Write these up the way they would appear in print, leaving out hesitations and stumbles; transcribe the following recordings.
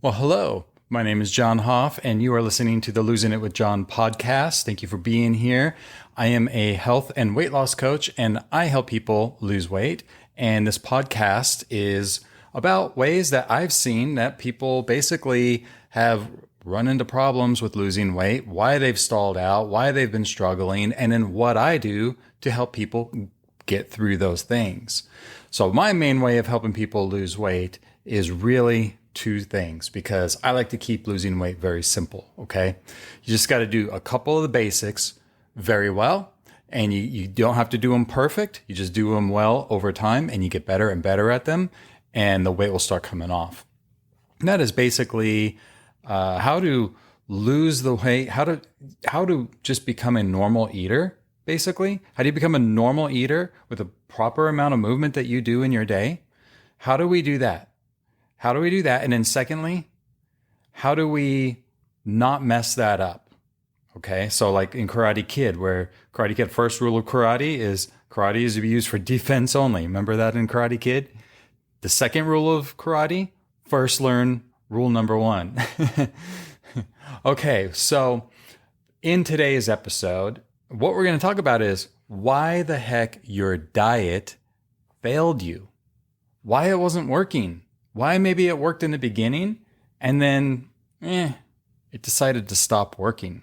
Well, hello. My name is John Hoff, and you are listening to the Losing It with John podcast. Thank you for being here. I am a health and weight loss coach, and I help people lose weight. And this podcast is about ways that I've seen that people basically have run into problems with losing weight, why they've stalled out, why they've been struggling, and then what I do to help people get through those things. So, my main way of helping people lose weight is really two things, because I like to keep losing weight very simple. Okay. You just got to do a couple of the basics very well. And you don't have to do them perfect. You just do them well over time and you get better and better at them. And the weight will start coming off. And that is basically how to lose the weight, how to just become a normal eater. Basically, how do you become a normal eater with a proper amount of movement that you do in your day? How do we do that? How do we do that? And then secondly, how do we not mess that up? Okay. So like in Karate Kid, where Karate Kid, first rule of karate is to be used for defense only. Remember that in Karate Kid? The second rule of karate, first learn rule number one. Okay. So in today's episode, what we're going to talk about is why the heck your diet failed you, why it wasn't working. Why maybe it worked in the beginning and then it decided to stop working.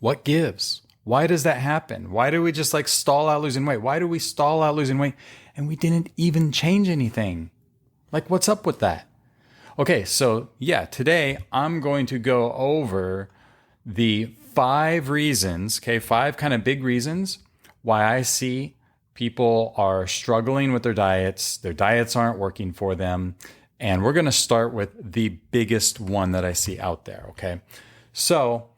What gives? Why does that happen? Why do we just like stall out losing weight? Why do we stall out losing weight and we didn't even change anything? Like, what's up with that? Okay, so today I'm going to go over the 5 reasons, five kind of big reasons why I see people are struggling with their diets aren't working for them. And we're going to start with the biggest one that I see out there. Okay. So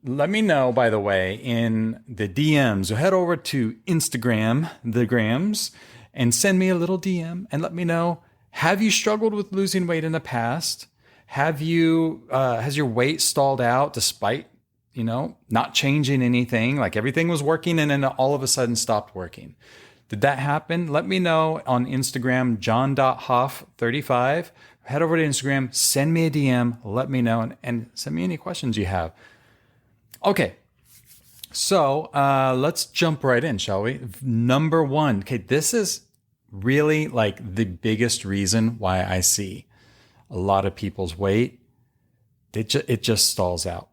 let me know, by the way, in the DMs, so head over to Instagram, the grams, and send me a little DM and let me know, have you struggled with losing weight in the past? Has your weight stalled out despite, not changing anything, like everything was working and then all of a sudden stopped working? Did that happen? Let me know on Instagram, john.hoff35. Head over to Instagram, send me a DM, let me know, and send me any questions you have. Okay, so let's jump right in, shall we? Number 1. Okay, this is really like the biggest reason why I see a lot of people's weight, it just stalls out.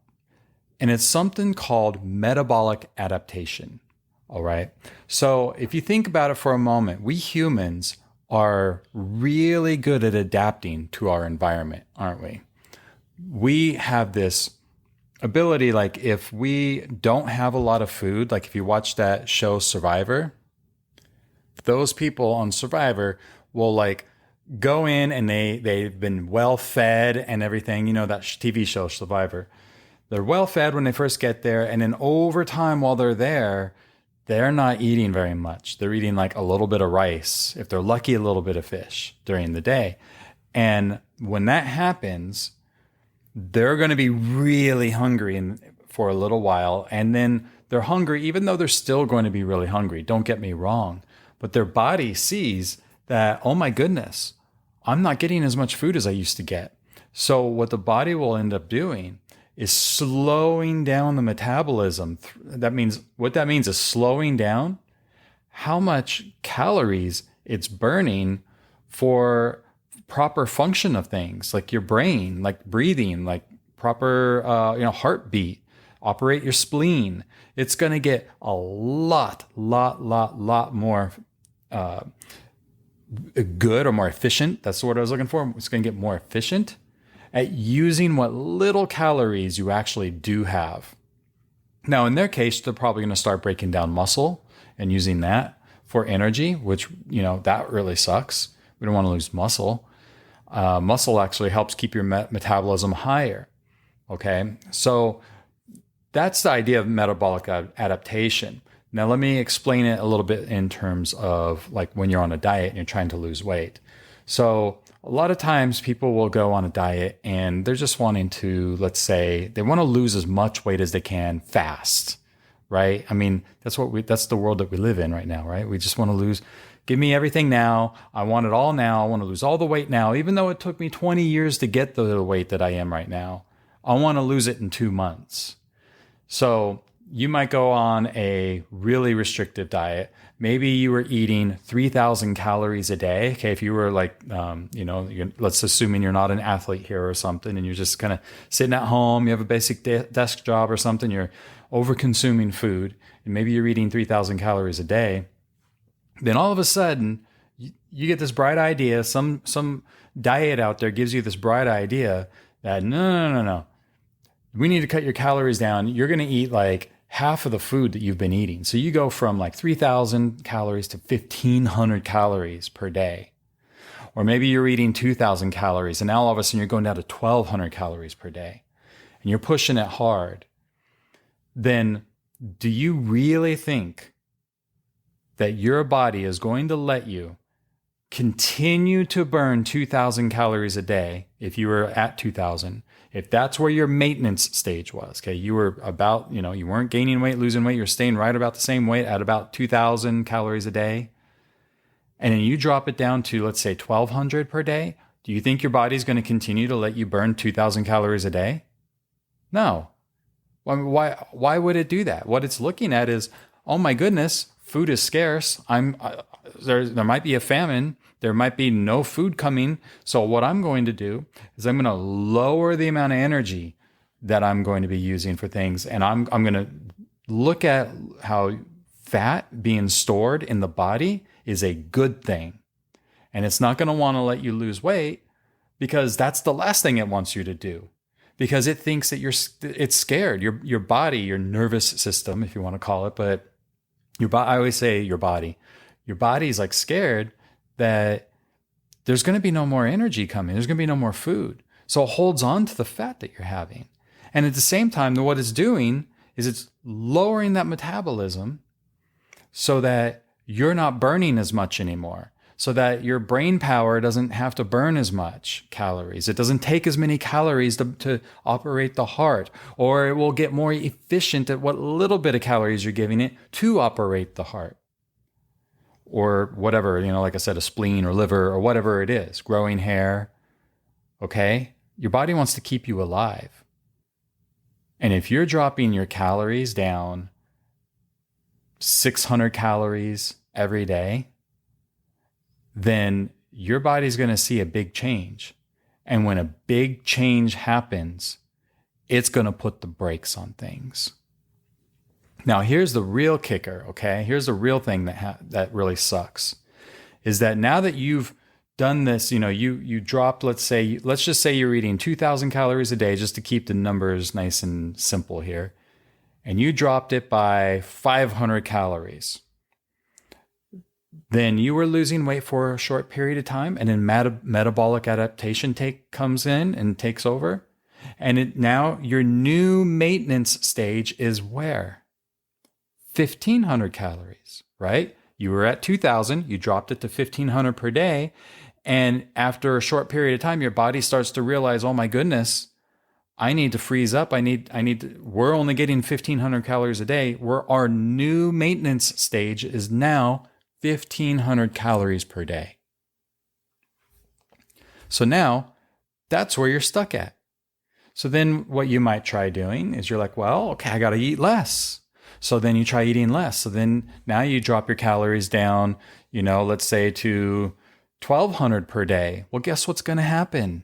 And it's something called metabolic adaptation. All right. So if you think about it for a moment, we humans are really good at adapting to our environment, aren't we? We have this ability, like if we don't have a lot of food, like if you watch that show Survivor, those people on Survivor will like go in and they've been well fed and everything, that TV show Survivor. They're well fed when they first get there. And then over time while they're there, they're not eating very much. They're eating like a little bit of rice, if they're lucky, a little bit of fish during the day. And when that happens, they're going to be really hungry for a little while. And then they're hungry, even though they're still going to be really hungry. Don't get me wrong. But their body sees that, oh my goodness, I'm not getting as much food as I used to get. So what the body will end up doing is slowing down the metabolism. What that means is slowing down how much calories it's burning for proper function of things, like your brain, like breathing, like proper heartbeat, operate your spleen. It's going to get a lot more good or more efficient. That's the word I was looking for. It's going to get more efficient at using what little calories you actually do have. Now, in their case, they're probably going to start breaking down muscle and using that for energy, which, that really sucks. We don't want to lose muscle. Muscle actually helps keep your metabolism higher. Okay. So that's the idea of metabolic adaptation. Now, let me explain it a little bit in terms of like when you're on a diet and you're trying to lose weight. So a lot of times people will go on a diet and they're just wanting to, let's say, they want to lose as much weight as they can fast, right? I mean, that's the world that we live in right now, right? We just want to lose, Give me everything now. I want it all now. I want to lose all the weight now, even though it took me 20 years to get the weight that I am right now. I want to lose it in 2 months. So you might go on a really restrictive diet. Maybe you were eating 3,000 calories a day. Okay, if you were like, let's assuming you're not an athlete here or something, and you're just kind of sitting at home, you have a basic desk job or something, you're over consuming food, and maybe you're eating 3,000 calories a day. Then all of a sudden, you get this bright idea. Some diet out there gives you this bright idea that no. We need to cut your calories down. You're going to eat like half of the food that you've been eating. So you go from like 3,000 calories to 1,500 calories per day. Or maybe you're eating 2,000 calories and now all of a sudden you're going down to 1,200 calories per day and you're pushing it hard. Then do you really think that your body is going to let you continue to burn 2,000 calories a day if you were at 2,000? If that's where your maintenance stage was, okay, you were about, you weren't gaining weight, losing weight, you're staying right about the same weight at about 2,000 calories a day. And then you drop it down to, let's say, 1,200 per day. Do you think your body's going to continue to let you burn 2,000 calories a day? No. Why would it do that? What it's looking at is, oh my goodness, food is scarce. There might be a famine. There might be no food coming. So what I'm going to do is I'm going to lower the amount of energy that I'm going to be using for things. And I'm going to look at how fat being stored in the body is a good thing. And it's not going to want to let you lose weight because that's the last thing it wants you to do. Because it thinks that it's scared. Your body, your nervous system, if you want to call it, but I always say your body. Your body's like scared that there's going to be no more energy coming. There's going to be no more food. So it holds on to the fat that you're having. And at the same time, what it's doing is it's lowering that metabolism so that you're not burning as much anymore, so that your brain power doesn't have to burn as much calories. It doesn't take as many calories to operate the heart, or it will get more efficient at what little bit of calories you're giving it to operate the heart. Or whatever, like I said, a spleen or liver or whatever it is, growing hair, okay? Your body wants to keep you alive. And if you're dropping your calories down 600 calories every day, then your body's going to see a big change. And when a big change happens, it's going to put the brakes on things. Now, here's the real kicker, okay? Here's the real thing that really sucks, is that now that you've done this, you dropped, let's just say you're eating 2,000 calories a day, just to keep the numbers nice and simple here, and you dropped it by 500 calories. Then you were losing weight for a short period of time, and then metabolic adaptation comes in and takes over. And now your new maintenance stage is where? 1,500 calories, right? You were at 2,000, you dropped it to 1,500 per day. And after a short period of time, your body starts to realize, oh my goodness, I need to freeze up. We're only getting 1,500 calories a day. Our new maintenance stage is now 1,500 calories per day. So now that's where you're stuck at. So then what you might try doing is you're like, well, okay, I got to eat less. So then you try eating less. So then now you drop your calories down, let's say to 1,200 per day. Well, guess what's going to happen?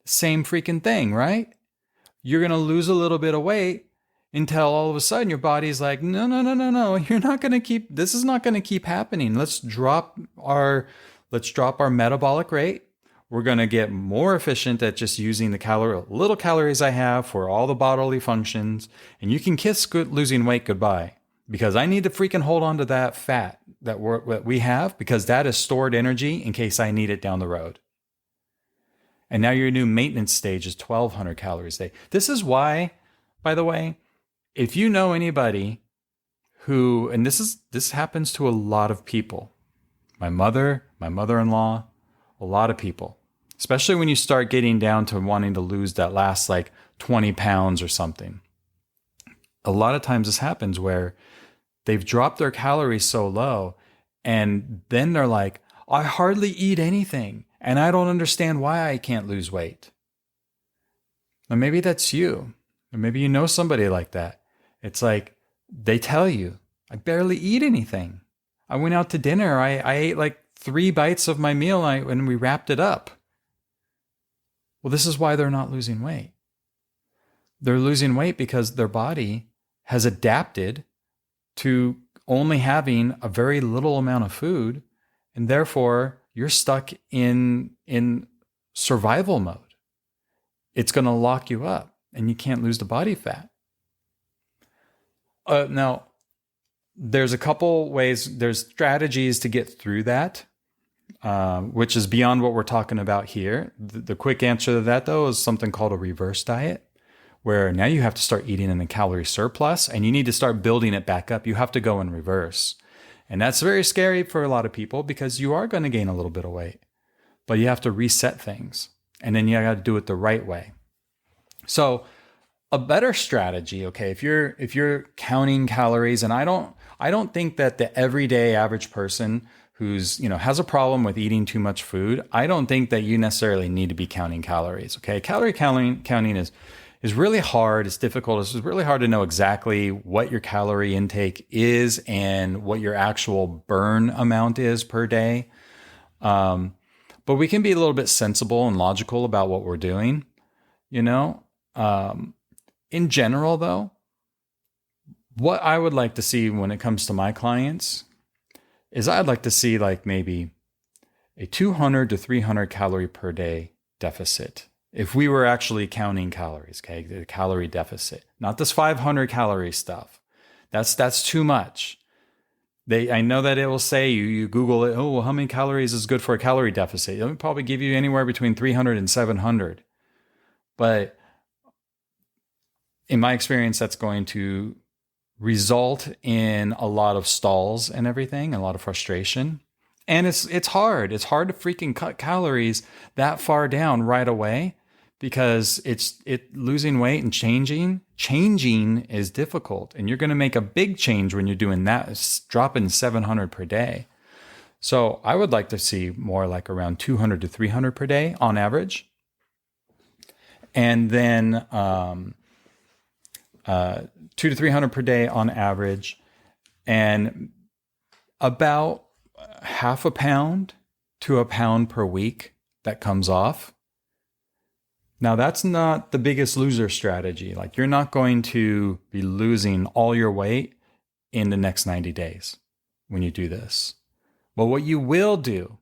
Same freaking thing, right? You're going to lose a little bit of weight until all of a sudden your body's like, no. You're not going to keep, this is not going to keep happening. Let's drop our metabolic rate. We're going to get more efficient at just using the little calories I have for all the bodily functions. And you can kiss losing weight goodbye, because I need to freaking hold on to that fat that we have, because that is stored energy in case I need it down the road. And now your new maintenance stage is 1,200 calories a day. This is why, by the way, if you know anybody who, and this happens to a lot of people, my mother, my mother-in-law, a lot of people, especially when you start getting down to wanting to lose that last like 20 pounds or something. A lot of times this happens where they've dropped their calories so low And then they're like, I hardly eat anything and I don't understand why I can't lose weight. Or maybe that's you. Or maybe you know somebody like that. It's like they tell you, I barely eat anything. I went out to dinner. I ate like 3 bites of my meal when we wrapped it up. Well, this is why they're not losing weight. They're losing weight because their body has adapted to only having a very little amount of food, and therefore you're stuck in survival mode. It's going to lock you up, and you can't lose the body fat. Now, there's a couple ways. There's strategies to get through that, which is beyond what we're talking about here. The quick answer to that, though, is something called a reverse diet, where now you have to start eating in a calorie surplus and you need to start building it back up. You have to go in reverse. And that's very scary for a lot of people because you are going to gain a little bit of weight, but you have to reset things. And then you got to do it the right way. So a better strategy, okay, if you're counting calories, and I don't think that the everyday average person who's, has a problem with eating too much food, I don't think that you necessarily need to be counting calories, okay? Calorie counting is really hard. It's difficult. It's really hard to know exactly what your calorie intake is and what your actual burn amount is per day. But we can be a little bit sensible and logical about what we're doing, In general, though, what I would like to see when it comes to my clients is I'd like to see like maybe a 200 to 300 calorie per day deficit. If we were actually counting calories, okay, the calorie deficit, not this 500 calorie stuff. That's too much. I know that it will say you Google it. Oh, well, how many calories is good for a calorie deficit? It'll probably give you anywhere between 300 and 700. But in my experience, that's going to result in a lot of stalls and everything, a lot of frustration. And it's hard. It's hard to freaking cut calories that far down right away because losing weight and changing is difficult. And you're going to make a big change when you're doing that, dropping 700 per day. So I would like to see more like around 200 to 300 per day on average. And then 200 to 300 per day on average, and about half a pound to a pound per week that comes off. Now, that's not the biggest loser strategy. Like, you're not going to be losing all your weight in the next 90 days when you do this. But what you will do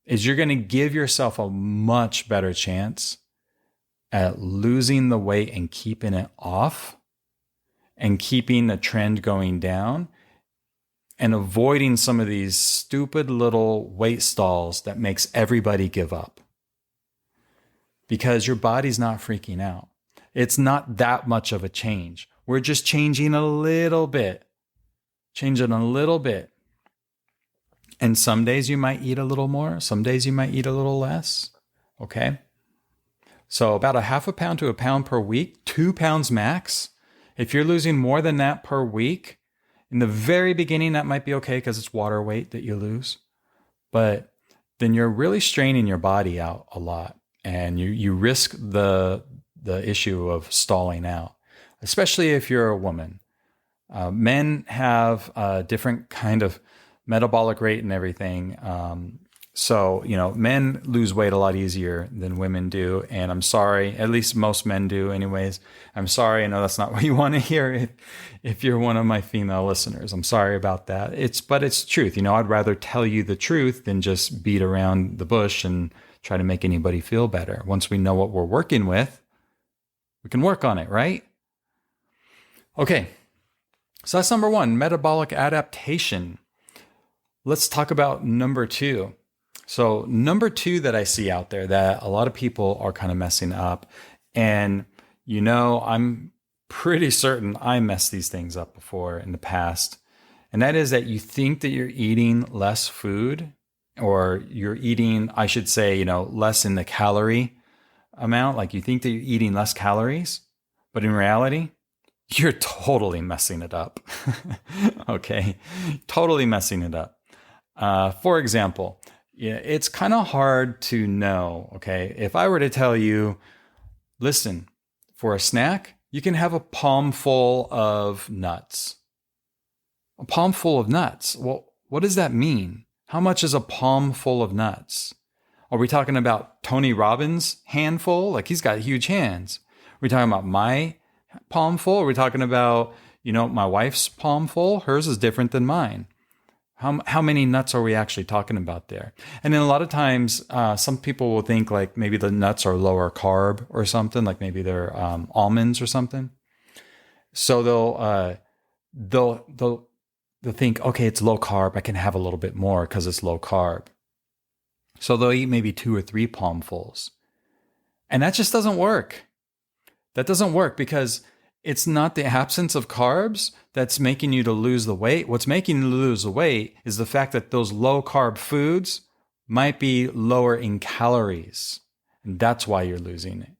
is you're going to give yourself a much better chance at losing the weight and keeping it off and keeping the trend going down and avoiding some of these stupid little weight stalls that makes everybody give up. Because your body's not freaking out. It's not that much of a change. We're just changing a little bit. And some days you might eat a little more. Some days you might eat a little less. Okay? So about a half a pound to a pound per week, 2 pounds max. If you're losing more than that per week, in the very beginning, that might be okay because it's water weight that you lose. But then you're really straining your body out a lot. And you risk the issue of stalling out, especially if you're a woman. Men have a different kind of metabolic rate and everything. So, men lose weight a lot easier than women do. And I'm sorry, at least most men do anyways. I'm sorry. I know that's not what you want to hear if you're one of my female listeners. I'm sorry about that. But it's truth. I'd rather tell you the truth than just beat around the bush and try to make anybody feel better. Once we know what we're working with, we can work on it, right? Okay. So that's number 1, metabolic adaptation. Let's talk about number 2. So number 2 that I see out there that a lot of people are kind of messing up, and I'm pretty certain I messed these things up before in the past, and that is that you think that you're eating less food, or you're eating, I should say, less in the calorie amount. Like you think that you're eating less calories, but in reality, you're totally messing it up. Okay. Totally messing it up. For example, yeah, it's kind of hard to know. Okay. If I were to tell you, listen, for a snack, you can have a palm full of nuts. A palm full of nuts. Well, what does that mean? How much is a palm full of nuts? Are we talking about Tony Robbins' handful? Like he's got huge hands. Are we talking about my palm full? Are we talking about, my wife's palm full? Hers is different than mine. How many nuts are we actually talking about there? And then a lot of times, some people will think like maybe the nuts are lower carb or something, like maybe they're almonds or something. So they'll think, okay, it's low carb. I can have a little bit more because it's low carb. So they'll eat maybe 2 or 3 palmfuls, and that just doesn't work. That doesn't work because it's not the absence of carbs that's making you to lose the weight. What's making you lose the weight is the fact that those low carb foods might be lower in calories. And that's why you're losing it.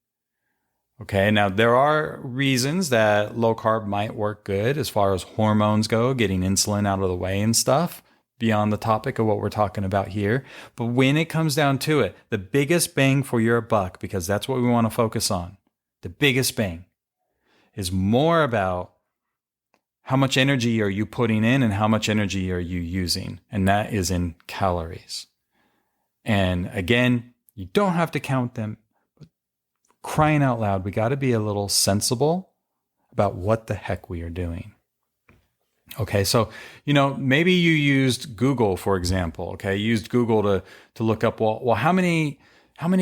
Okay. Now there are reasons that low carb might work good as far as hormones go, getting insulin out of the way and stuff, beyond the topic of what we're talking about here. But when it comes down to it, the biggest bang for your buck, because that's what we want to focus on, the biggest bang is more about how much energy are you putting in and how much energy are you using. And that is in calories. And again, you don't have to count them. But crying out loud, we got to be a little sensible about what the heck we are doing. Okay, so, maybe you used Google, for example. Okay, you used Google to look up, well, how many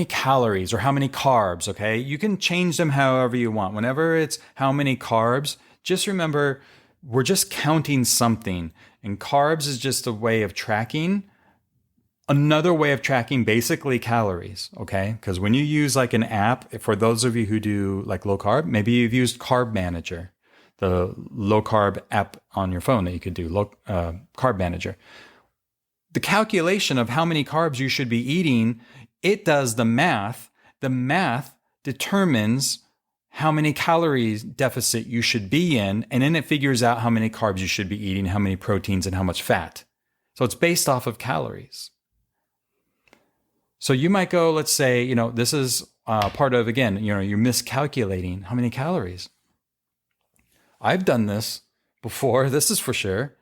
calories or how many carbs, okay? You can change them however you want. Whenever it's how many carbs, just remember we're just counting something. And carbs is just a way of tracking. Another way of tracking basically calories, okay? Because when you use like an app, for those of you who do like low carb, maybe you've used Carb Manager, the low carb app on your phone that you could do, Carb Manager. The calculation of how many carbs you should be eating, it does the math. The math determines how many calories deficit you should be in, and then it figures out how many carbs you should be eating, how many proteins, and how much fat. So it's based off of calories. So you might go, let's say, this is part of, again, you're miscalculating how many calories. I've done this before. This is for sure.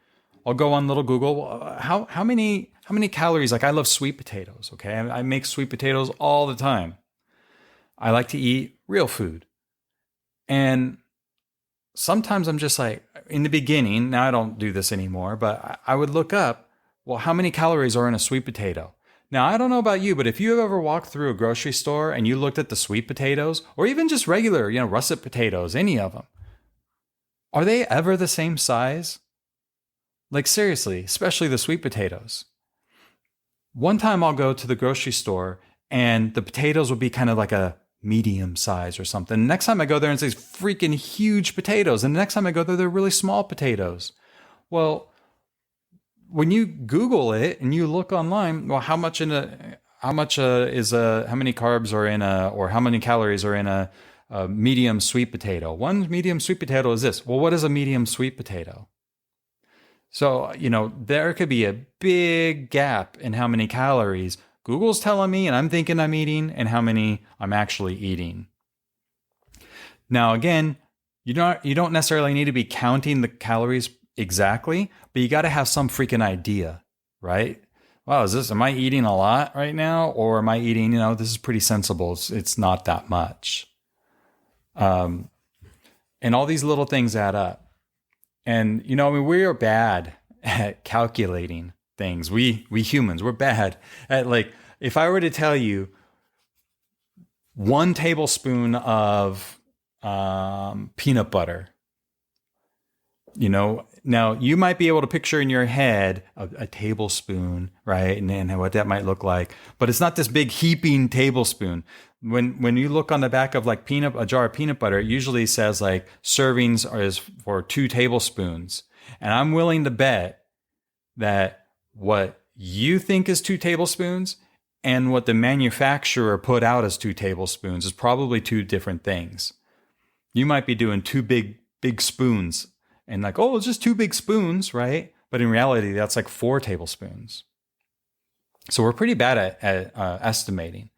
I'll go on little Google. How many calories? Like I love sweet potatoes. Okay. I make sweet potatoes all the time. I like to eat real food. And sometimes I'm just like, in the beginning, now I don't do this anymore, but I would look up, well, how many calories are in a sweet potato? Now, I don't know about you, but if you've ever walked through a grocery store and you looked at the sweet potatoes, or even just regular, russet potatoes, any of them, are they ever the same size? Like seriously, especially the sweet potatoes. One time I'll go to the grocery store and the potatoes will be kind of like a medium size or something. Next time I go there and it's these freaking huge potatoes. And the next time I go there, they're really small potatoes. Well, when you Google it and you look online, well, how many carbs are in or how many calories are in a medium sweet potato? One medium sweet potato is this. Well, what is a medium sweet potato? So, there could be a big gap in how many calories Google's telling me and I'm thinking I'm eating and how many I'm actually eating. Now, again, you don't necessarily need to be counting the calories exactly, but you got to have some freaking idea, right? Wow, am I eating a lot right now? Or am I eating, this is pretty sensible. It's not that much. And all these little things add up. And, we are bad at calculating things. We humans, we're bad at if I were to tell you 1 tablespoon of peanut butter, now you might be able to picture in your head a tablespoon, right? And what that might look like, but it's not this big heaping tablespoon. When you look on the back of a jar of peanut butter, it usually says servings is for 2 tablespoons. And I'm willing to bet that what you think is 2 tablespoons and what the manufacturer put out as 2 tablespoons is probably 2 different things. You might be doing 2 big big spoons and like, oh, it's just 2 big spoons, right? But in reality, that's like 4 tablespoons. So we're pretty bad at estimating.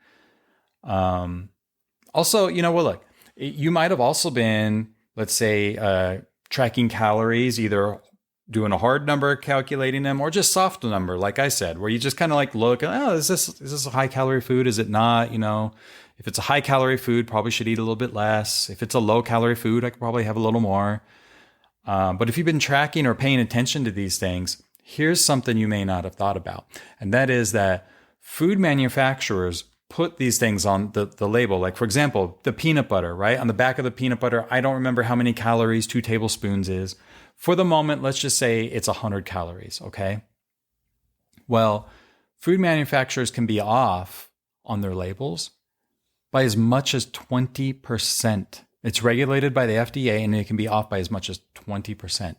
Also, well, look, you might have also been, let's say, tracking calories, either doing a hard number, calculating them, or just soft number, like I said, where you just kind of like look, oh, is this a high calorie food? Is it not? If it's a high calorie food, probably should eat a little bit less. If it's a low calorie food, I could probably have a little more. But if you've been tracking or paying attention to these things, here's something you may not have thought about. And that is that food manufacturers put these things on the label. Like, for example, the peanut butter, right? On the back of the peanut butter, I don't remember how many calories 2 tablespoons is. For the moment, let's just say it's 100 calories, okay? Well, food manufacturers can be off on their labels by as much as 20%. It's regulated by the FDA, and it can be off by as much as 20%.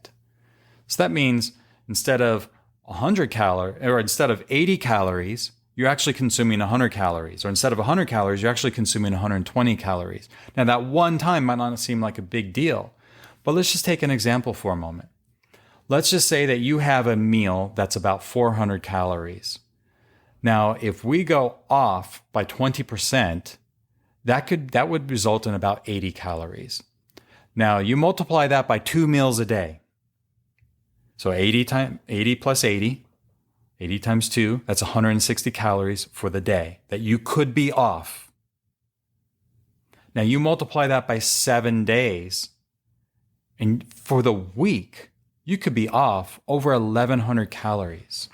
So that means instead of 100 calories, or instead of 80 calories, you're actually consuming 100 calories. Or instead of 100 calories, you're actually consuming 120 calories. Now, that one time might not seem like a big deal, but let's just take an example for a moment. Let's just say that you have a meal that's about 400 calories. Now, if we go off by 20%, that would result in about 80 calories. Now, you multiply that by 2 meals a day. So 80 plus 80 times 2, that's 160 calories for the day that you could be off. Now, you multiply that by 7 days, and for the week, you could be off over 1,100 calories.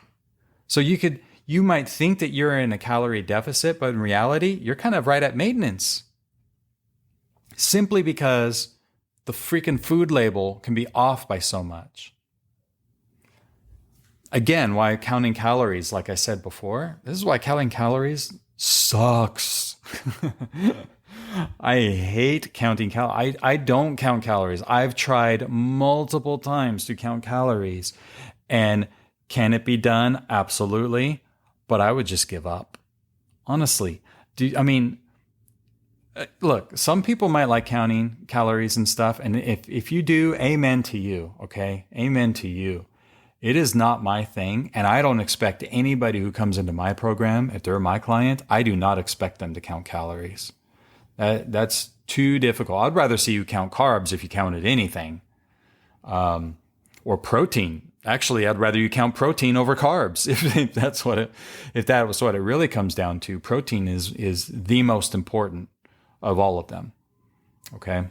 So you might think that you're in a calorie deficit, but in reality, you're kind of right at maintenance. Simply because the freaking food label can be off by so much. Again, why counting calories, like I said before, this is why counting calories sucks. I hate counting calories. I don't count calories. I've tried multiple times to count calories. And can it be done? Absolutely. But I would just give up. Honestly. Look, some people might like counting calories and stuff. And if you do, amen to you. Okay? Amen to you. It is not my thing. And I don't expect anybody who comes into my program, if they're my client, I do not expect them to count calories. That's too difficult. I'd rather see you count carbs if you counted anything, or protein. Actually, I'd rather you count protein over carbs if that was what it really comes down to. Protein is the most important of all of them. Okay.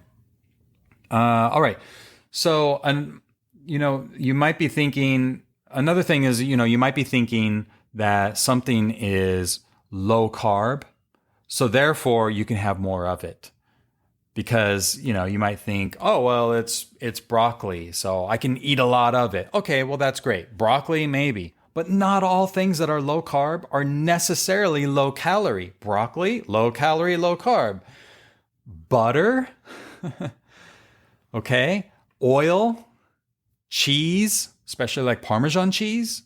All right. So, you might be thinking. Another thing is, you might be thinking that something is low carb. So therefore, you can have more of it because, you might think, oh, well, it's broccoli, so I can eat a lot of it. Okay, well, that's great. Broccoli, maybe. But not all things that are low carb are necessarily low calorie. Broccoli, low calorie, low carb. Butter, okay. Oil, cheese, especially like Parmesan cheese.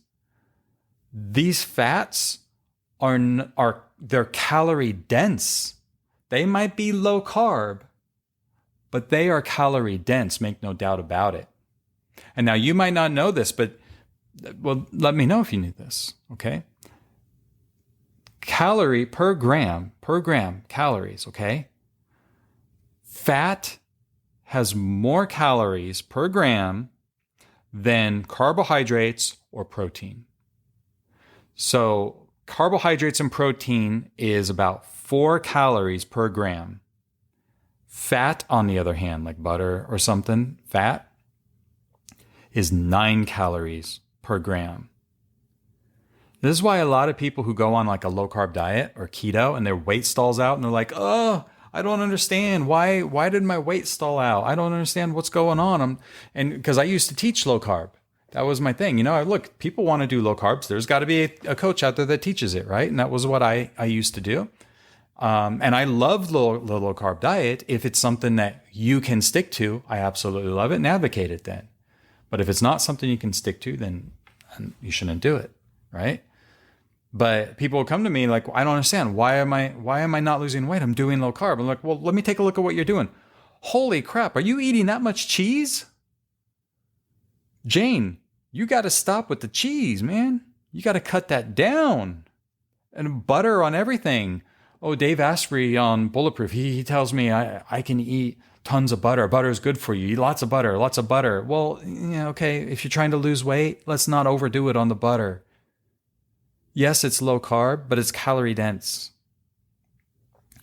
These fats they're calorie dense. They might be low carb, but they are calorie dense, make no doubt about it. And now you might not know this, but well, let me know if you knew this, okay? Calorie per gram, calories, okay? Fat has more calories per gram than carbohydrates or protein. So carbohydrates and protein is about 4 calories per gram. Fat, on the other hand, like butter or something, fat is 9 calories per gram. This is why a lot of people who go on like a low carb diet or keto and their weight stalls out and they're like, oh, I don't understand. Why did my weight stall out? I don't understand what's going on. And because I used to teach low carb. That was my thing. Look, people want to do low carbs. There's got to be a coach out there that teaches it, right? And that was what I used to do. And I love the low carb diet. If it's something that you can stick to, I absolutely love it and advocate it then. But if it's not something you can stick to, then you shouldn't do it, right? But people will come to me like, I don't understand. Why am I not losing weight? I'm doing low carb. I'm like, well, let me take a look at what you're doing. Holy crap, are you eating that much cheese? Jane, you got to stop with the cheese, man. You got to cut that down. And butter on everything. Oh, Dave Asprey on Bulletproof, he tells me I can eat tons of butter. Butter is good for you. Eat lots of butter, lots of butter. Well, yeah, okay, if you're trying to lose weight, let's not overdo it on the butter. Yes, it's low carb, but it's calorie dense.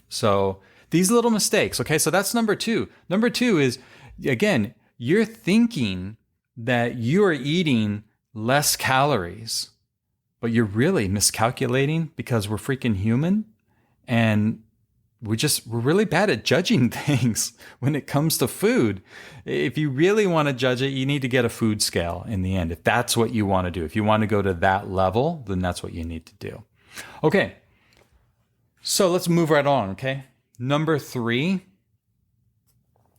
So these little mistakes, okay, so that's number 2. Number 2 is, again, you're thinking that you are eating less calories, but you're really miscalculating because we're freaking human and we're really bad at judging things when it comes to food. If you really want to judge it, you need to get a food scale in the end. If that's what you want to do, if you want to go to that level, then that's what you need to do. Okay. So let's move right on. Okay. Number 3,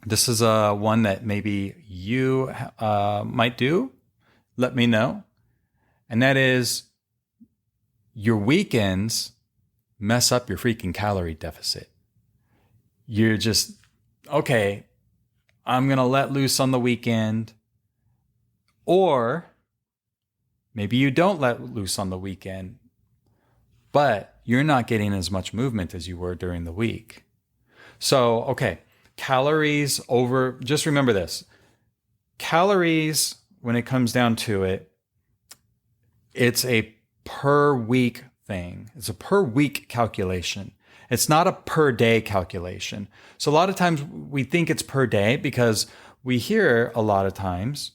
this is one that maybe you might do. Let me know. And that is your weekends mess up your freaking calorie deficit. You're just, okay, I'm going to let loose on the weekend. Or maybe you don't let loose on the weekend, but you're not getting as much movement as you were during the week. So, okay, calories over, just remember this. Calories, when it comes down to it, it's a per week thing. It's a per week calculation. It's not a per day calculation. So a lot of times we think it's per day because we hear a lot of times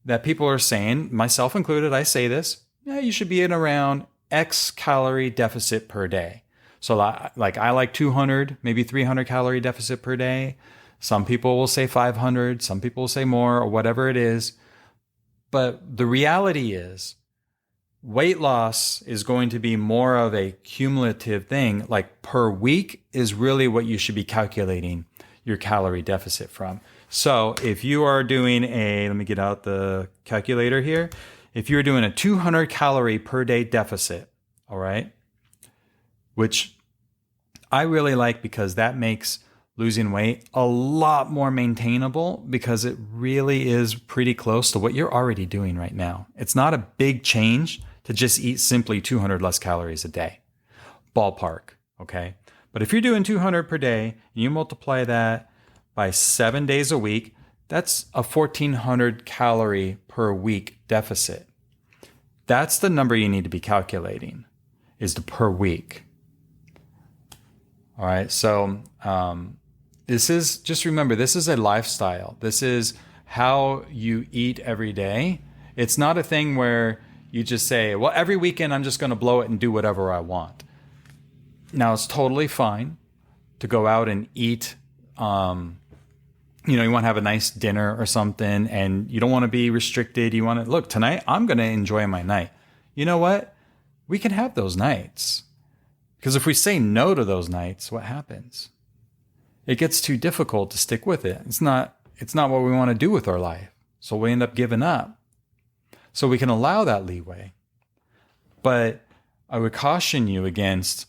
that people are saying, myself included, I say this, yeah, you should be in around X calorie deficit per day. So like I like 200, maybe 300 calorie deficit per day. Some people will say 500, some people will say more or whatever it is. But the reality is weight loss is going to be more of a cumulative thing. Like per week is really what you should be calculating your calorie deficit from. So if you are doing let me get out the calculator here. If you're doing a 200 calorie per day deficit, all right, which I really like because that makes losing weight a lot more maintainable because it really is pretty close to what you're already doing right now. It's not a big change to just eat simply 200 less calories a day. Ballpark, okay? But if you're doing 200 per day and you multiply that by 7 days a week, that's a 1,400 calorie per week deficit. That's the number you need to be calculating, is the per week. All right, so this is, just remember, this is a lifestyle. This is how you eat every day. It's not a thing where you just say, well, every weekend I'm just going to blow it and do whatever I want. Now, it's totally fine to go out and eat. You want to have a nice dinner or something, and you don't want to be restricted. You want to, look, tonight I'm going to enjoy my night. You know what? We can have those nights. Because if we say no to those nights, what happens? It gets too difficult to stick with it. It's not what we want to do with our life. So we end up giving up. So we can allow that leeway. But I would caution you against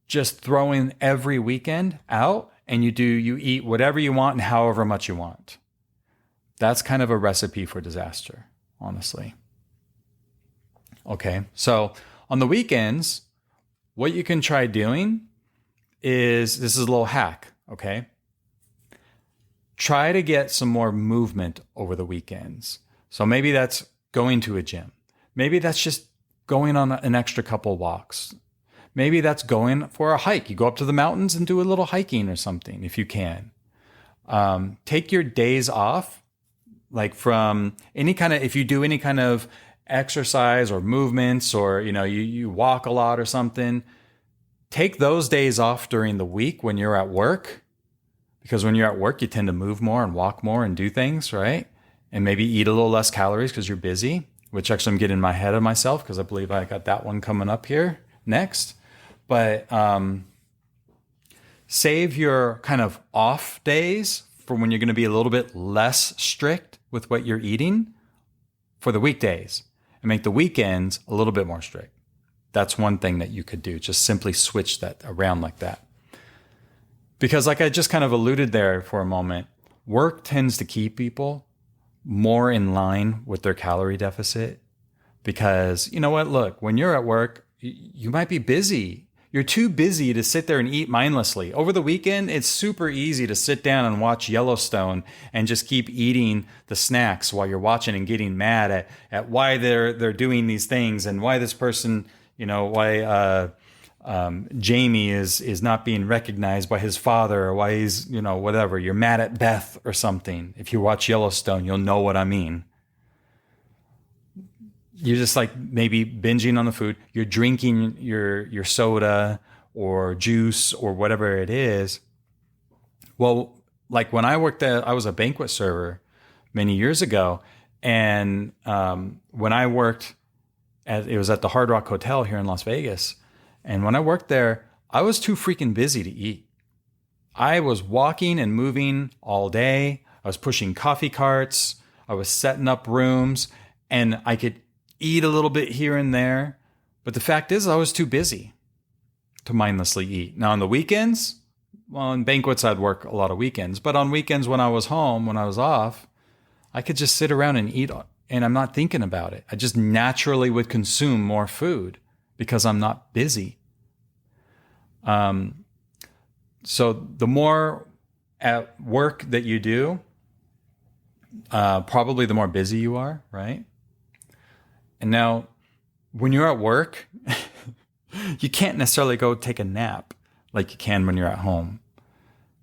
just throwing every weekend out and you eat whatever you want and however much you want. That's kind of a recipe for disaster, honestly. Okay, so on the weekends, what you can try doing is, this is a little hack, okay? Try to get some more movement over the weekends. So maybe that's going to a gym. Maybe that's just going on an extra couple walks. Maybe that's going for a hike. You go up to the mountains and do a little hiking or something if you can. Take your days off, like from any kind of, if you do any kind of exercise or movements, or you walk a lot or something, take those days off during the week when you're at work, because when you're at work you tend to move more and walk more and do things, right? And maybe eat a little less calories because you're busy, which actually I'm getting ahead of myself because I believe I got that one coming up here next. But save your kind of off days for when you're going to be a little bit less strict with what you're eating for the weekdays, and make the weekends a little bit more strict. That's one thing that you could do. Just simply switch that around like that. Because like I just kind of alluded there for a moment, work tends to keep people more in line with their calorie deficit because, you know what? Look, when you're at work, you might be busy. You're too busy to sit there and eat mindlessly. Over the weekend, it's super easy to sit down and watch Yellowstone and just keep eating the snacks while you're watching and getting mad at why they're doing these things and why this person, why Jamie is not being recognized by his father or why he's, whatever. You're mad at Beth or something. If you watch Yellowstone, you'll know what I mean. You're just like maybe binging on the food. You're drinking your soda or juice or whatever it is. Well, like when I was a banquet server many years ago. And when I worked it was at the Hard Rock Hotel here in Las Vegas. And when I worked there, I was too freaking busy to eat. I was walking and moving all day. I was pushing coffee carts. I was setting up rooms and I could eat a little bit here and there. But the fact is I was too busy to mindlessly eat. Now on the weekends, well, in banquets, I'd work a lot of weekends. But on weekends when I was home, when I was off, I could just sit around and eat and I'm not thinking about it. I just naturally would consume more food because I'm not busy. So the more at work that you do, probably the more busy you are, right? And now when you're at work, you can't necessarily go take a nap like you can when you're at home.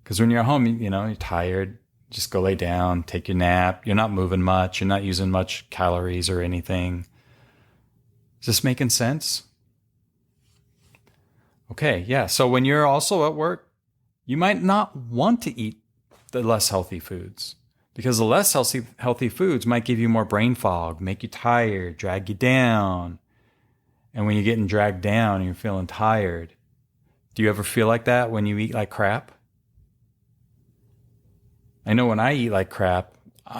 Because when you're at home, you're tired. Just go lay down, take your nap. You're not moving much. You're not using much calories or anything. Is this making sense? Okay, yeah. So when you're also at work, you might not want to eat the less healthy foods because the less healthy foods might give you more brain fog, make you tired, drag you down. And when you're getting dragged down and you're feeling tired, do you ever feel like that when you eat like crap? I know when I eat like crap,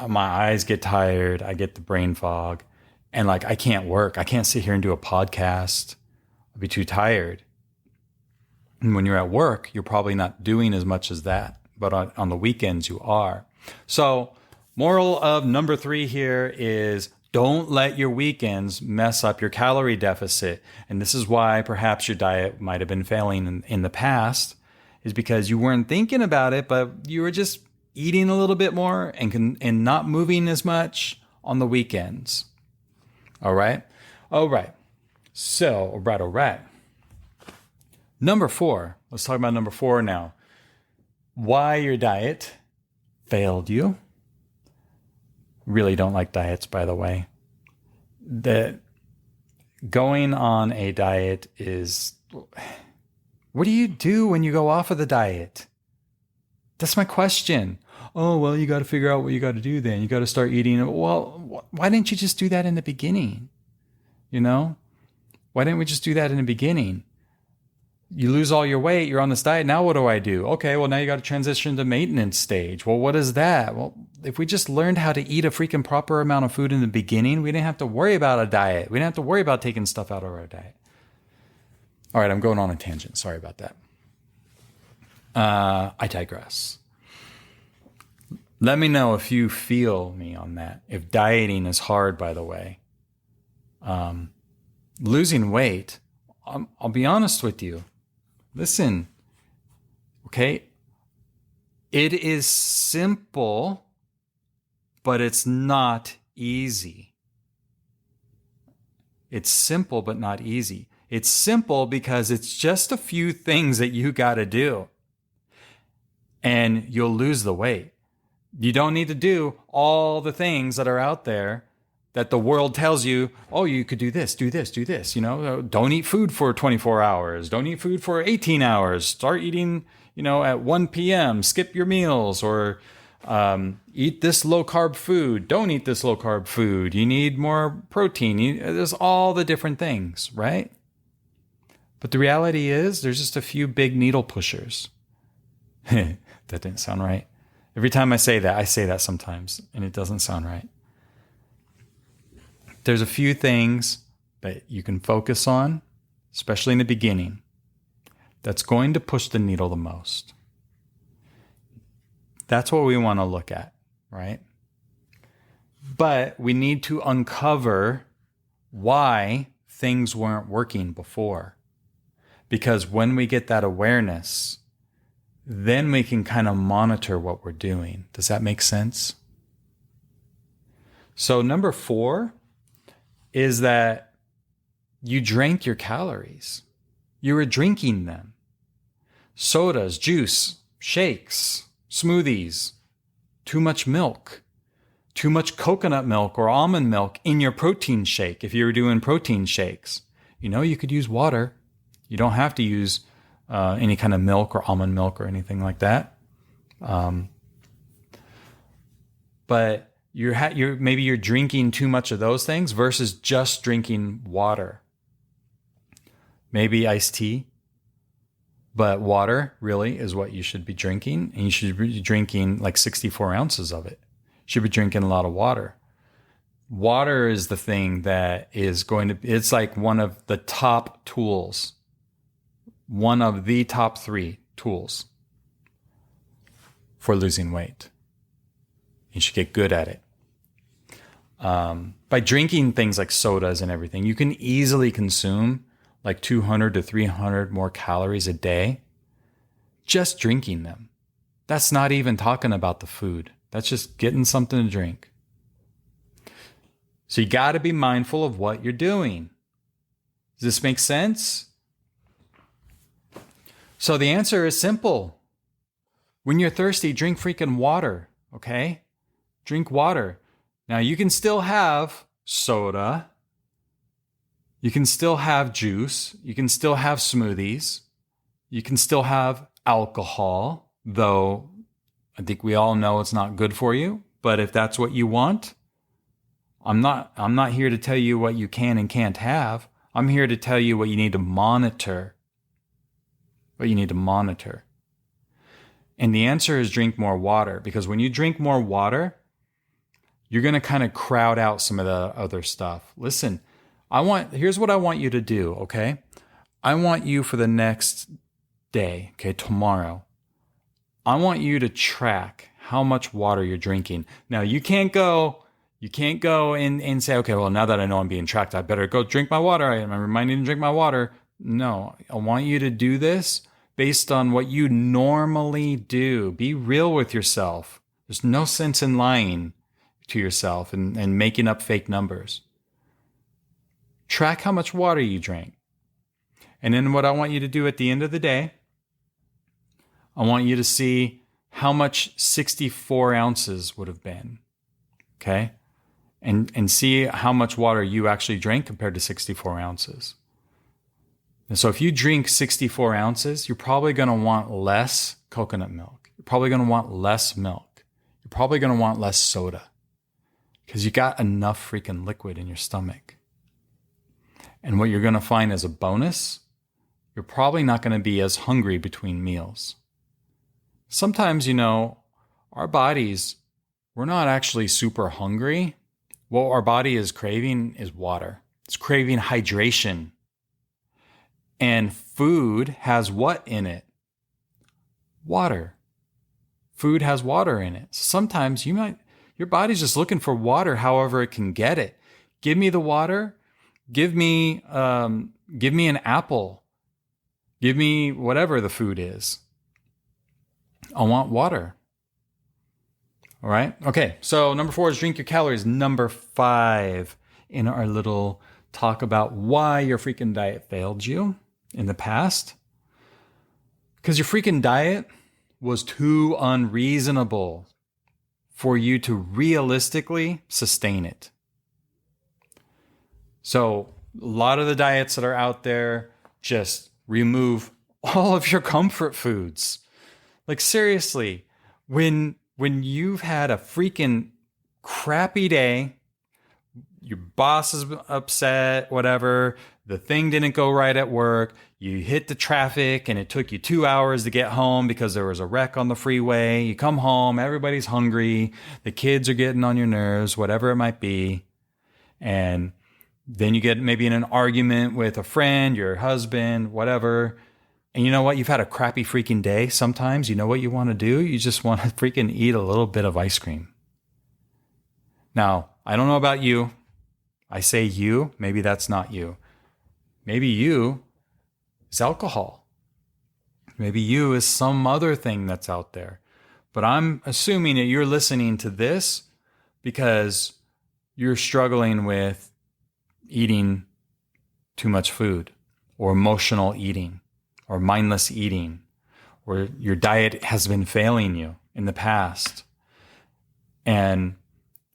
my eyes get tired. I get the brain fog and I can't work. I can't sit here and do a podcast. I'll be too tired. And when you're at work, you're probably not doing as much as that. But on the weekends, you are. So moral of number 3 here is don't let your weekends mess up your calorie deficit. And this is why perhaps your diet might have been failing in the past is because you weren't thinking about it, but you were just eating a little bit more and not moving as much on the weekends. All right. So, all right. Number 4. Let's talk about number 4 now. Why your diet failed you. Really don't like diets, by the way. That going on a diet is... What do you do when you go off of the diet? That's my question. Oh, well, you got to figure out what you got to do then. You got to start eating. Well, why didn't you just do that in the beginning? Why didn't we just do that in the beginning? You lose all your weight. You're on this diet. Now what do I do? Okay, well, now you got to transition to maintenance stage. Well, what is that? Well, if we just learned how to eat a freaking proper amount of food in the beginning, we didn't have to worry about a diet. We didn't have to worry about taking stuff out of our diet. All right, I'm going on a tangent. Sorry about that. I digress. Let me know if you feel me on that. If dieting is hard, by the way. Losing weight, I'll be honest with you. Listen, okay? It is simple, but it's not easy. It's simple, but not easy. It's simple because it's just a few things that you got to do. And you'll lose the weight. You don't need to do all the things that are out there that the world tells you, oh, you could do this, do this, do this. Don't eat food for 24 hours. Don't eat food for 18 hours. Start eating, at 1 p.m. Skip your meals or eat this low carb food. Don't eat this low carb food. You need more protein. There's all the different things, right? But the reality is there's just a few big needle pushers. That didn't sound right. Every time I say that sometimes, and it doesn't sound right. There's a few things that you can focus on, especially in the beginning, that's going to push the needle the most. That's what we want to look at, right? But we need to uncover why things weren't working before. Because when we get that awareness, then we can kind of monitor what we're doing. Does that make sense? So number 4 is that you drank your calories. You were drinking them. Sodas, juice, shakes, smoothies, too much milk, too much coconut milk or almond milk in your protein shake. If you were doing protein shakes, you could use water. You don't have to use any kind of milk or almond milk or anything like that. But maybe you're drinking too much of those things versus just drinking water. Maybe iced tea, but water really is what you should be drinking, and you should be drinking like 64 ounces of it. You should be drinking a lot of water. Water is the thing that is it's like one of the top tools, one of the top 3 tools for losing weight. You should get good at it. By drinking things like sodas and everything, you can easily consume like 200 to 300 more calories a day just drinking them. That's not even talking about the food. That's just getting something to drink. So you got to be mindful of what you're doing. Does this make sense? So the answer is simple. When you're thirsty, drink freaking water, okay? Drink water. Now you can still have soda. You can still have juice. You can still have smoothies. You can still have alcohol, though I think we all know it's not good for you. But if that's what you want, I'm not here to tell you what you can and can't have. I'm here to tell you what you need to monitor. What you need to monitor. And the answer is drink more water, because when you drink more water, you're going to kind of crowd out some of the other stuff. Listen, here's what I want you to do, okay? I want you for the next day, okay, tomorrow, I want you to track how much water you're drinking. Now, you can't go and say, okay, well, now that I know I'm being tracked, I better go drink my water. I'm reminded to drink my water. No, I want you to do this based on what you normally do. Be real with yourself. There's no sense in lying to yourself and making up fake numbers. Track how much water you drank. And then what I want you to do at the end of the day, I want you to see how much 64 ounces would have been. Okay? And see how much water you actually drank compared to 64 ounces. And so if you drink 64 ounces, you're probably going to want less coconut milk. You're probably going to want less milk. You're probably going to want less soda, because you got enough freaking liquid in your stomach. And what you're going to find as a bonus, you're probably not going to be as hungry between meals. Sometimes, our bodies, we're not actually super hungry. What our body is craving is water. It's craving hydration. And food has what in it? Water. Food has water in it. Sometimes your body's just looking for water however it can get it. Give me the water. Give me an apple. Give me whatever the food is. I want water. All right. Okay. So number 4 is drink your calories. Number 5 in our little talk about why your freaking diet failed you in the past. Because your freaking diet was too unreasonable for you to realistically sustain it. So a lot of the diets that are out there just remove all of your comfort foods. Like seriously, when you've had a freaking crappy day, your boss is upset, whatever, the thing didn't go right at work, you hit the traffic and it took you 2 hours to get home because there was a wreck on the freeway, you come home, everybody's hungry, the kids are getting on your nerves, whatever it might be, and then you get maybe in an argument with a friend, your husband, whatever, And you know what? You've had a crappy freaking day. Sometimes you know what you want to do? You just want to freaking eat a little bit of ice cream. Now, I don't know about you. I say you, maybe that's not you. Maybe you is alcohol. Maybe you is some other thing that's out there. But I'm assuming that you're listening to this because you're struggling with eating too much food, or emotional eating, or mindless eating, or your diet has been failing you in the past. And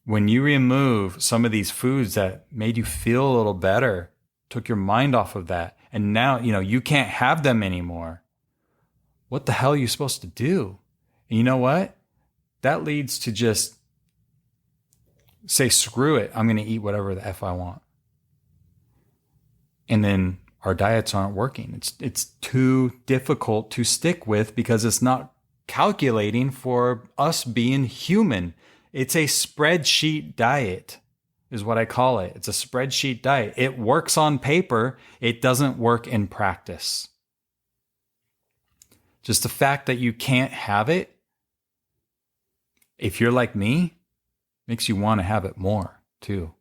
when you remove some of these foods that made you feel a little better, took your mind off of that, and now, you can't have them anymore, what the hell are you supposed to do? And you know what? That leads to just say, screw it. I'm going to eat whatever the F I want. And then our diets aren't working. It's too difficult to stick with because it's not calculating for us being human. It's a spreadsheet diet is what I call it. It's a spreadsheet diet. It works on paper. It doesn't work in practice. Just the fact that you can't have it, if you're like me, makes you want to have it more too.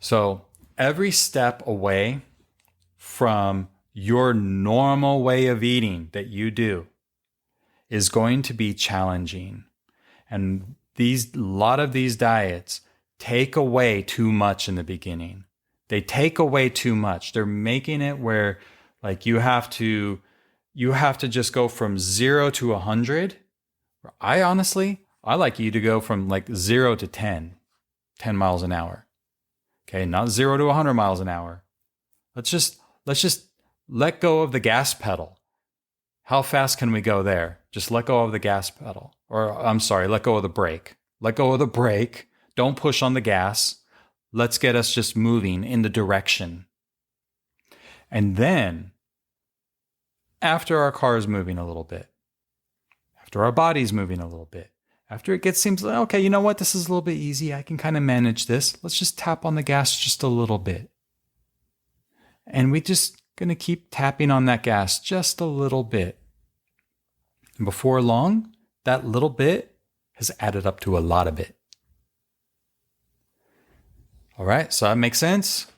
So every step away from your normal way of eating that you do is going to be challenging. And a lot of these diets take away too much in the beginning. They take away too much. They're making it where like you have to just go from 0 to 100. I like you to go from like 0 to 10 miles an hour. Okay, not 0 to 100 miles an hour. Let's just let go of the gas pedal. How fast can we go there? Just let go of the gas pedal. Or I'm sorry, let go of the brake. Let go of the brake. Don't push on the gas. Let's get us just moving in the direction. And then, after our car is moving a little bit, after our body's moving a little bit, after it seems like, okay, you know what? This is a little bit easy. I can kind of manage this. Let's just tap on the gas just a little bit. And we just going to keep tapping on that gas just a little bit. And before long, that little bit has added up to a lot of it. All right, so that makes sense.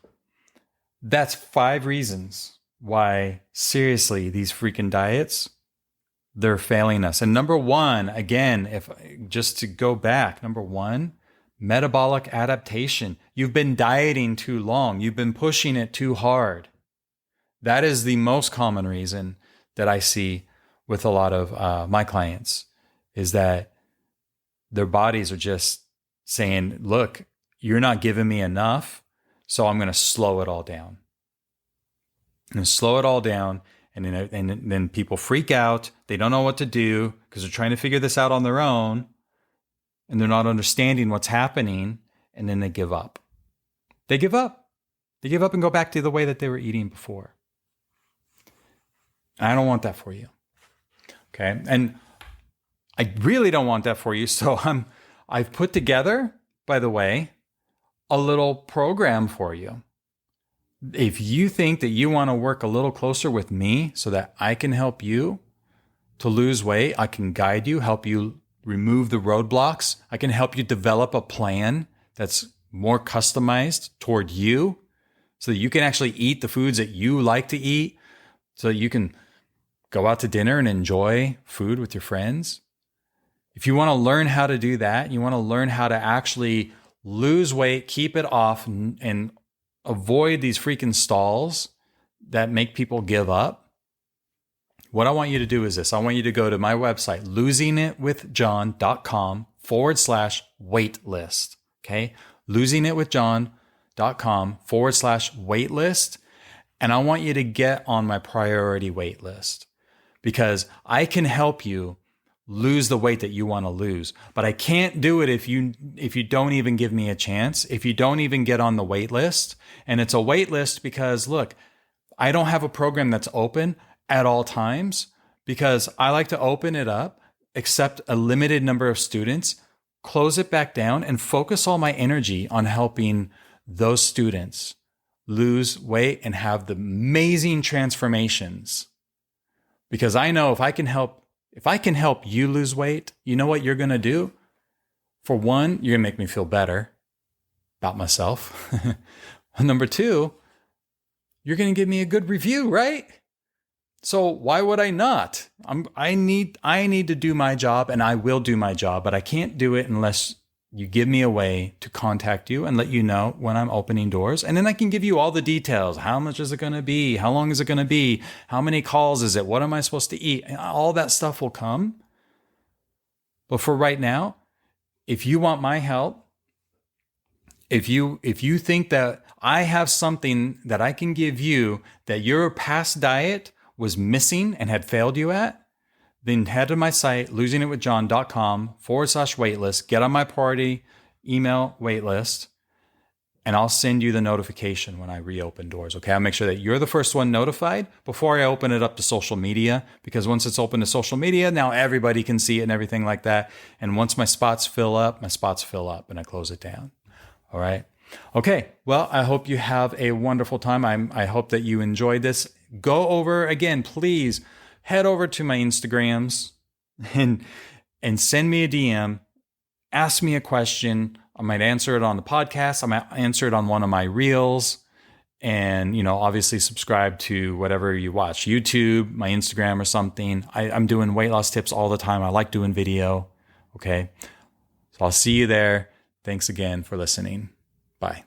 That's 5 reasons why, seriously, these freaking diets, they're failing us. And number 1, again, just to go back, number 1, metabolic adaptation. You've been dieting too long. You've been pushing it too hard. That is the most common reason that I see with a lot of my clients, is that their bodies are just saying, look, you're not giving me enough, so I'm going to slow it all down. And slow it all down, and then people freak out. They don't know what to do because they're trying to figure this out on their own, and they're not understanding what's happening, and then they give up. They give up. They give up and go back to the way that they were eating before. I don't want that for you. Okay? And I really don't want that for you. So I've put together, by the way, a little program for you. If you think that you want to work a little closer with me so that I can help you to lose weight, I can guide you, help you remove the roadblocks. I can help you develop a plan that's more customized toward you so that you can actually eat the foods that you like to eat, so that you can go out to dinner and enjoy food with your friends. If you want to learn how to do that, you want to learn how to actually lose weight, keep it off, and avoid these freaking stalls that make people give up, what I want you to do is this. I want you to go to my website, losingitwithjohn.com/waitlist. Okay? losingitwithjohn.com/waitlist. And I want you to get on my priority wait list, because I can help you lose the weight that you want to lose. But I can't do it if you don't even give me a chance, if you don't even get on the wait list. And it's a wait list because, look, I don't have a program that's open at all times, because I like to open it up, accept a limited number of students, close it back down, and focus all my energy on helping those students lose weight and have the amazing transformations. Because I know if I can help you lose weight, you know what you're going to do? For one, you're going to make me feel better about myself. Number two, you're going to give me a good review, right? So why would I not? I need to do my job, and I will do my job, but I can't do it unless you give me a way to contact you and let you know when I'm opening doors. And then I can give you all the details. How much is it going to be? How long is it going to be? How many calls is it? What am I supposed to eat? All that stuff will come. But for right now, if you want my help, if you think that I have something that I can give you that your past diet was missing and had failed you at, then head to my site, losingitwithjohn.com/waitlist, get on my priority email waitlist, and I'll send you the notification when I reopen doors. Okay. I'll make sure that you're the first one notified before I open it up to social media, because once it's open to social media, now everybody can see it and everything like that. And once my spots fill up and I close it down. All right. Okay. Well, I hope you have a wonderful time. I hope that you enjoyed this. Go over again, please head over to my Instagrams and send me a DM. Ask me a question. I might answer it on the podcast. I might answer it on one of my reels. And, obviously subscribe to whatever you watch, YouTube, my Instagram or something. I'm doing weight loss tips all the time. I like doing video. Okay. So I'll see you there. Thanks again for listening. Bye.